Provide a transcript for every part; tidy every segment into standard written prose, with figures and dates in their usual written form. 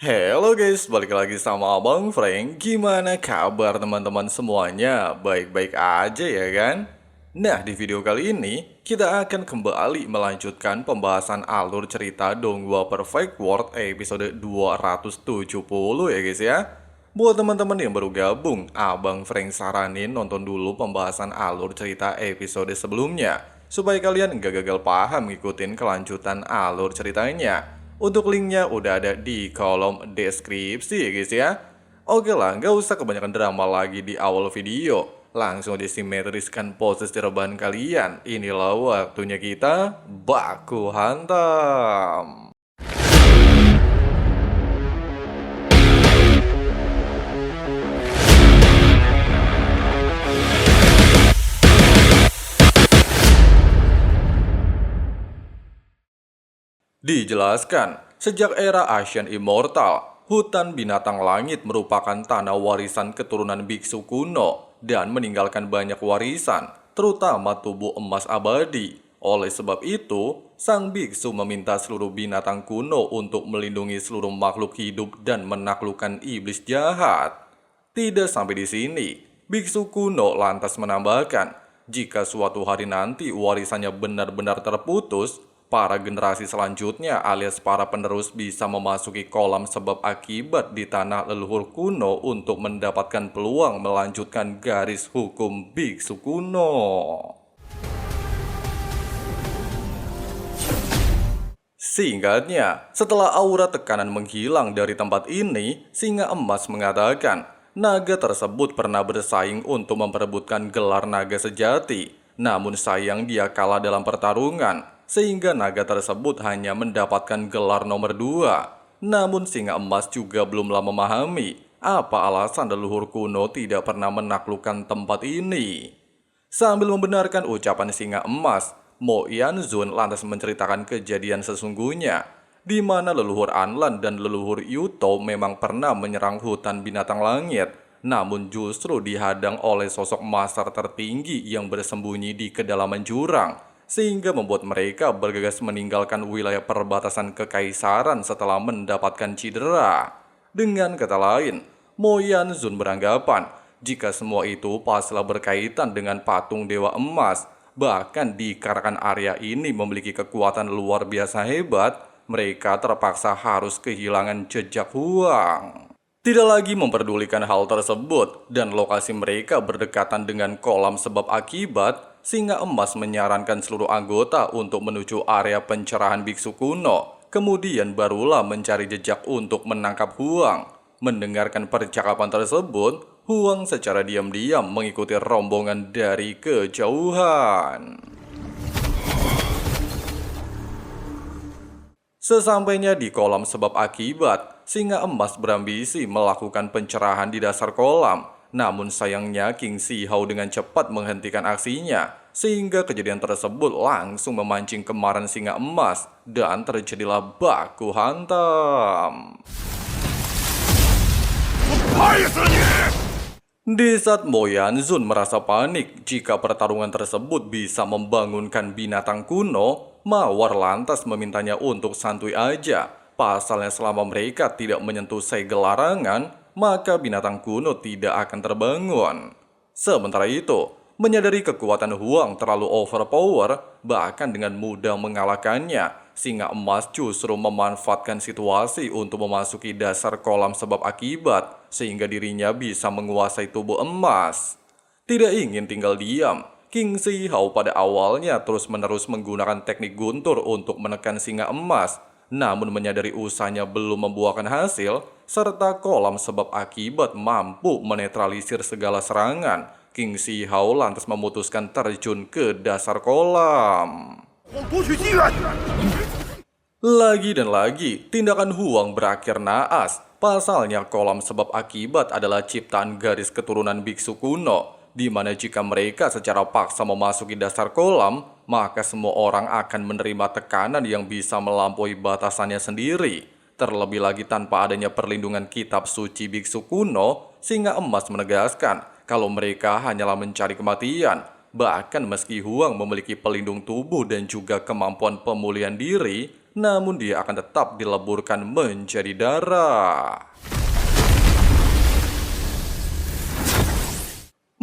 Halo guys, balik lagi sama Abang Frank. Gimana kabar teman-teman semuanya? Baik-baik aja ya kan? Nah, di video kali ini kita akan kembali melanjutkan pembahasan alur cerita Donghua Perfect World episode 270 ya guys ya. Buat teman-teman yang baru gabung, Abang Frank saranin nonton dulu pembahasan alur cerita episode sebelumnya supaya kalian nggak gagal paham ngikutin kelanjutan alur ceritanya. Untuk linknya udah ada di kolom deskripsi ya guys ya. Oke lah, nggak usah kebanyakan drama lagi di awal video. Langsung disimetriskan pose rebahan kalian. Inilah waktunya kita baku hantam. Dijelaskan, sejak era Asian Immortal, hutan binatang langit merupakan tanah warisan keturunan biksu kuno dan meninggalkan banyak warisan, terutama tubuh emas abadi. Oleh sebab itu, sang biksu meminta seluruh binatang kuno untuk melindungi seluruh makhluk hidup dan menaklukkan iblis jahat. Tidak sampai di sini, biksu kuno lantas menambahkan, jika suatu hari nanti warisannya benar-benar terputus, para generasi selanjutnya alias para penerus bisa memasuki kolam sebab akibat di tanah leluhur kuno untuk mendapatkan peluang melanjutkan garis hukum biksu kuno. Singkatnya, setelah aura tekanan menghilang dari tempat ini, Singa Emas mengatakan, naga tersebut pernah bersaing untuk memperebutkan gelar naga sejati. Namun sayang dia kalah dalam pertarungan, sehingga naga tersebut hanya mendapatkan gelar nomor 2. Namun Singa Emas juga belumlah memahami apa alasan leluhur kuno tidak pernah menaklukkan tempat ini. Sambil membenarkan ucapan Singa Emas, Mo Yanzun lantas menceritakan kejadian sesungguhnya, di mana leluhur Anlan dan leluhur Yuto memang pernah menyerang hutan binatang langit, namun justru dihadang oleh sosok masar tertinggi yang bersembunyi di kedalaman jurang, sehingga membuat mereka bergegas meninggalkan wilayah perbatasan kekaisaran setelah mendapatkan cedera. Dengan kata lain, Mo Yanzun beranggapan jika semua itu pastilah berkaitan dengan patung Dewa Emas. Bahkan dikarenakan area ini memiliki kekuatan luar biasa hebat, mereka terpaksa harus kehilangan jejak Huang. Tidak lagi memperdulikan hal tersebut dan lokasi mereka berdekatan dengan kolam sebab akibat, Singa Emas menyarankan seluruh anggota untuk menuju area pencerahan biksu kuno. Kemudian barulah mencari jejak untuk menangkap Huang. Mendengarkan percakapan tersebut, Huang secara diam-diam mengikuti rombongan dari kejauhan. Sesampainya di kolam sebab akibat, Singa Emas berambisi melakukan pencerahan di dasar kolam. Namun sayangnya King Si Hao dengan cepat menghentikan aksinya, sehingga kejadian tersebut langsung memancing kemarahan Singa Emas dan terjadilah baku hantam. Di saat Mo Yanzun merasa panik jika pertarungan tersebut bisa membangunkan binatang kuno, Mawar lantas memintanya untuk santuy aja. Pasalnya selama mereka tidak menyentuh segel larangan, maka binatang kuno tidak akan terbangun. Sementara itu, menyadari kekuatan Huang terlalu overpower, bahkan dengan mudah mengalahkannya, Singa Emas justru memanfaatkan situasi untuk memasuki dasar kolam sebab akibat, sehingga dirinya bisa menguasai tubuh emas. Tidak ingin tinggal diam, King Si Hao pada awalnya terus-menerus menggunakan teknik guntur untuk menekan Singa Emas, namun menyadari usahanya belum membuahkan hasil, serta kolam sebab akibat mampu menetralisir segala serangan, King Si Hao lantas memutuskan terjun ke dasar kolam. Lagi dan lagi, tindakan Huang berakhir naas. Pasalnya kolam sebab akibat adalah ciptaan garis keturunan biksu kuno, di mana jika mereka secara paksa memasuki dasar kolam, maka semua orang akan menerima tekanan yang bisa melampaui batasannya sendiri. Terlebih lagi tanpa adanya perlindungan kitab suci biksu kuno, Singa Emas menegaskan kalau mereka hanyalah mencari kematian. Bahkan meski Huang memiliki pelindung tubuh dan juga kemampuan pemulihan diri, namun dia akan tetap dileburkan menjadi darah.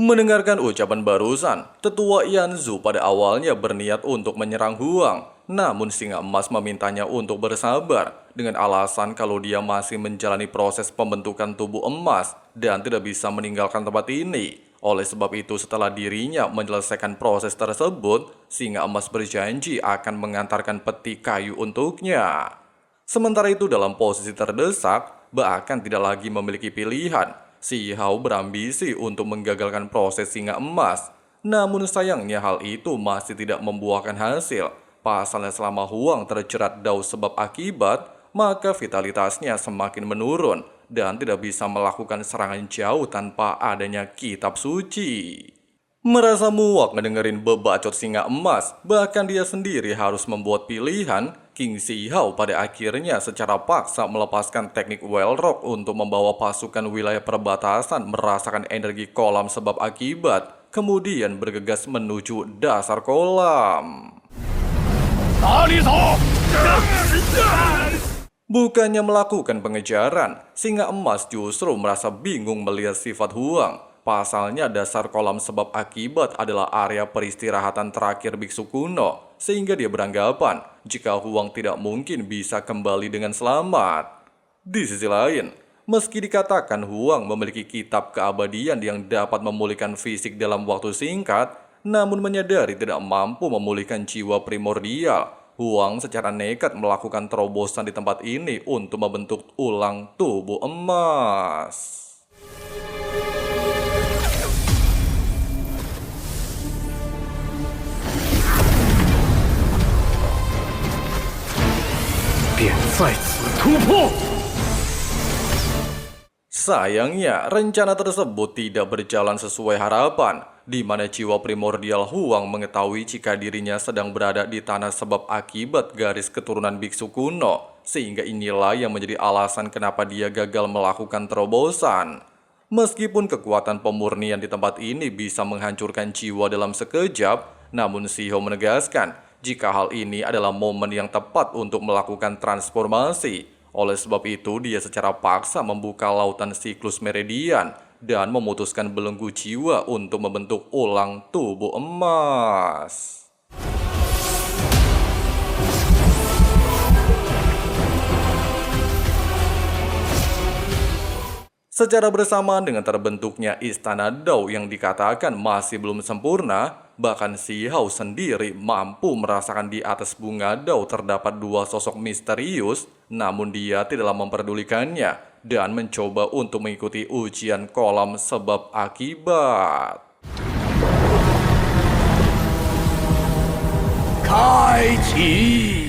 Mendengarkan ucapan barusan, tetua Yanzu pada awalnya berniat untuk menyerang Huang. Namun singa emas memintanya untuk bersabar dengan alasan kalau dia masih menjalani proses pembentukan tubuh emas dan tidak bisa meninggalkan tempat ini. Oleh sebab itu setelah dirinya menyelesaikan proses tersebut, singa emas berjanji akan mengantarkan peti kayu untuknya. Sementara itu dalam posisi terdesak, bahkan tidak lagi memiliki pilihan, Si Hao berambisi untuk menggagalkan proses singa emas. Namun sayangnya hal itu masih tidak membuahkan hasil. Pasalnya selama Huang terjerat dao sebab akibat, maka vitalitasnya semakin menurun dan tidak bisa melakukan serangan jauh tanpa adanya kitab suci. Merasa muak ngedengerin bebacot singa emas, bahkan dia sendiri harus membuat pilihan. King Si Hao pada akhirnya secara paksa melepaskan teknik Well Rock untuk membawa pasukan wilayah perbatasan merasakan energi kolam sebab akibat, kemudian bergegas menuju dasar kolam. Bukannya melakukan pengejaran, singa emas justru merasa bingung melihat sifat Huang. Pasalnya dasar kolam sebab akibat adalah area peristirahatan terakhir biksu kuno, sehingga dia beranggapan jika Huang tidak mungkin bisa kembali dengan selamat. Di sisi lain, meski dikatakan Huang memiliki kitab keabadian yang dapat memulihkan fisik dalam waktu singkat, namun menyadari tidak mampu memulihkan jiwa primordial, Huang secara nekat melakukan terobosan di tempat ini untuk membentuk ulang tubuh emas. Sayangnya, rencana tersebut tidak berjalan sesuai harapan, di mana jiwa primordial Huang mengetahui jika dirinya sedang berada di tanah sebab akibat garis keturunan biksu kuno, sehingga inilah yang menjadi alasan kenapa dia gagal melakukan terobosan. Meskipun kekuatan pemurnian di tempat ini bisa menghancurkan jiwa dalam sekejap, namun Shiho menegaskan jika hal ini adalah momen yang tepat untuk melakukan transformasi. Oleh sebab itu, dia secara paksa membuka lautan siklus meridian dan memutuskan belenggu jiwa untuk membentuk ulang tubuh emas. Secara bersamaan dengan terbentuknya istana Dao yang dikatakan masih belum sempurna, bahkan Si Hao sendiri mampu merasakan di atas bunga Dao terdapat dua sosok misterius, namun dia tidaklah memperdulikannya dan mencoba untuk mengikuti ujian kolam sebab akibat. Kaichi.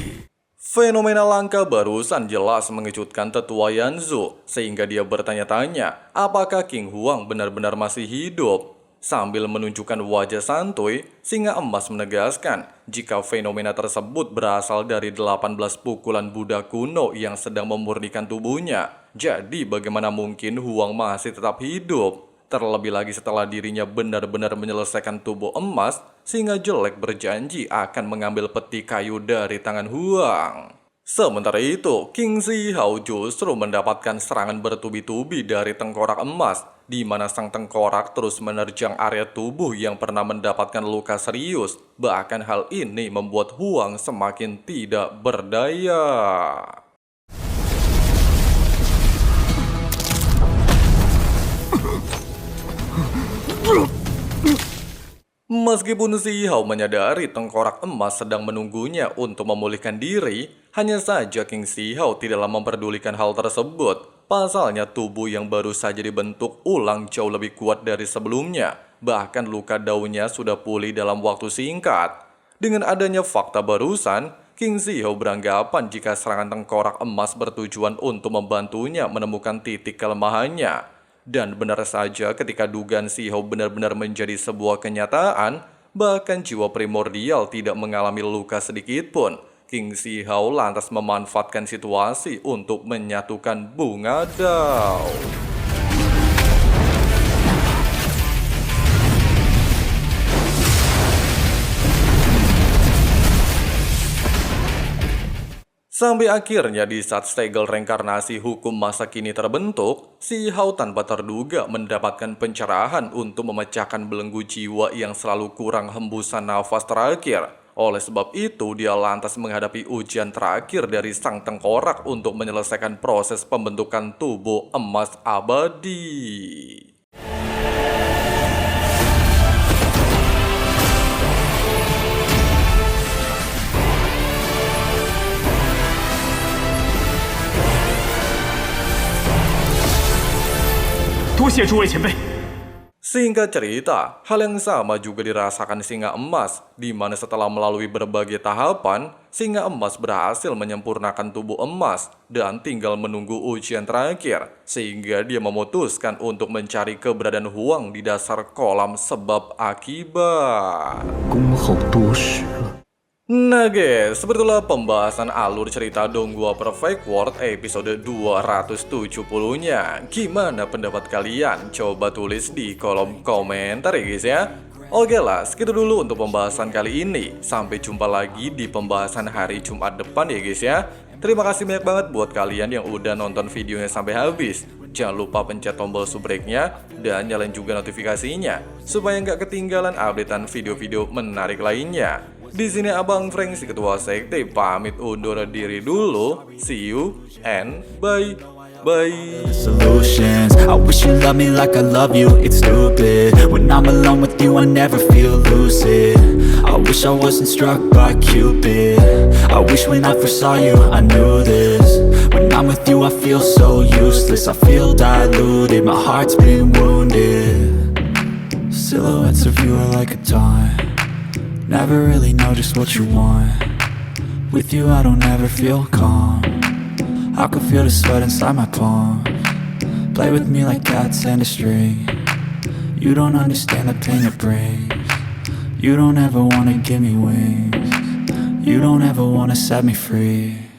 Fenomena langka barusan jelas mengejutkan tetua Yanzu, sehingga dia bertanya-tanya apakah King Huang benar-benar masih hidup. Sambil menunjukkan wajah santuy, singa emas menegaskan jika fenomena tersebut berasal dari 18 pukulan Buddha kuno yang sedang memurnikan tubuhnya. Jadi bagaimana mungkin Huang masih tetap hidup? Terlebih lagi setelah dirinya benar-benar menyelesaikan tubuh emas, singa jelek berjanji akan mengambil peti kayu dari tangan Huang. Sementara itu, King Si Hao justru mendapatkan serangan bertubi-tubi dari tengkorak emas, di mana sang tengkorak terus menerjang area tubuh yang pernah mendapatkan luka serius. Bahkan hal ini membuat Huang semakin tidak berdaya. Meskipun Si Hao menyadari tengkorak emas sedang menunggunya untuk memulihkan diri, hanya saja King Si Hao tidaklah memperdulikan hal tersebut. Pasalnya tubuh yang baru saja dibentuk ulang jauh lebih kuat dari sebelumnya. Bahkan luka daunnya sudah pulih dalam waktu singkat. Dengan adanya fakta barusan, King Si Hao beranggapan jika serangan tengkorak emas bertujuan untuk membantunya menemukan titik kelemahannya. Dan benar saja ketika dugaan Si Hao benar-benar menjadi sebuah kenyataan, bahkan jiwa primordial tidak mengalami luka sedikit pun. King Si Hao lantas memanfaatkan situasi untuk menyatukan bunga Dao. Sampai akhirnya di saat segel reinkarnasi hukum masa kini terbentuk, si Hao tanpa terduga mendapatkan pencerahan untuk memecahkan belenggu jiwa yang selalu kurang hembusan nafas terakhir. Oleh sebab itu, dia lantas menghadapi ujian terakhir dari sang tengkorak untuk menyelesaikan proses pembentukan tubuh emas abadi. Singkat cerita, hal yang sama juga dirasakan singa emas, di mana setelah melalui berbagai tahapan, singa emas berhasil menyempurnakan tubuh emas dan tinggal menunggu ujian terakhir, sehingga dia memutuskan untuk mencari keberadaan Huang di dasar kolam sebab akibat. Nah guys, sebetulnya pembahasan alur cerita Donghua Perfect World episode 270-nya. Gimana pendapat kalian? Coba tulis di kolom komentar ya guys ya. Oke lah, segitu dulu untuk pembahasan kali ini. Sampai jumpa lagi di pembahasan hari Jumat depan ya guys ya. Terima kasih banyak banget buat kalian yang udah nonton videonya sampai habis. Jangan lupa pencet tombol subrek-nya dan nyalain juga notifikasinya supaya nggak ketinggalan updatean video-video menarik lainnya. Di sini Abang Frank si Ketua Sekte pamit undur diri dulu. See you and bye. Bye. Solutions. I wish you loved me like I love you. It's stupid. When I'm alone with you, I never feel lucid. I wish I wasn't struck by Cupid. I wish when I first saw you, I knew this. When I'm with you, I feel so useless. I feel diluted. My heart's been wounded. Silhouettes of you are like a taunt. Never really know just what you want. With you, I don't ever feel calm. I can feel the sweat inside my palms. Play with me like cats and a string. You don't understand the pain it brings. You don't ever wanna give me wings. You don't ever wanna set me free.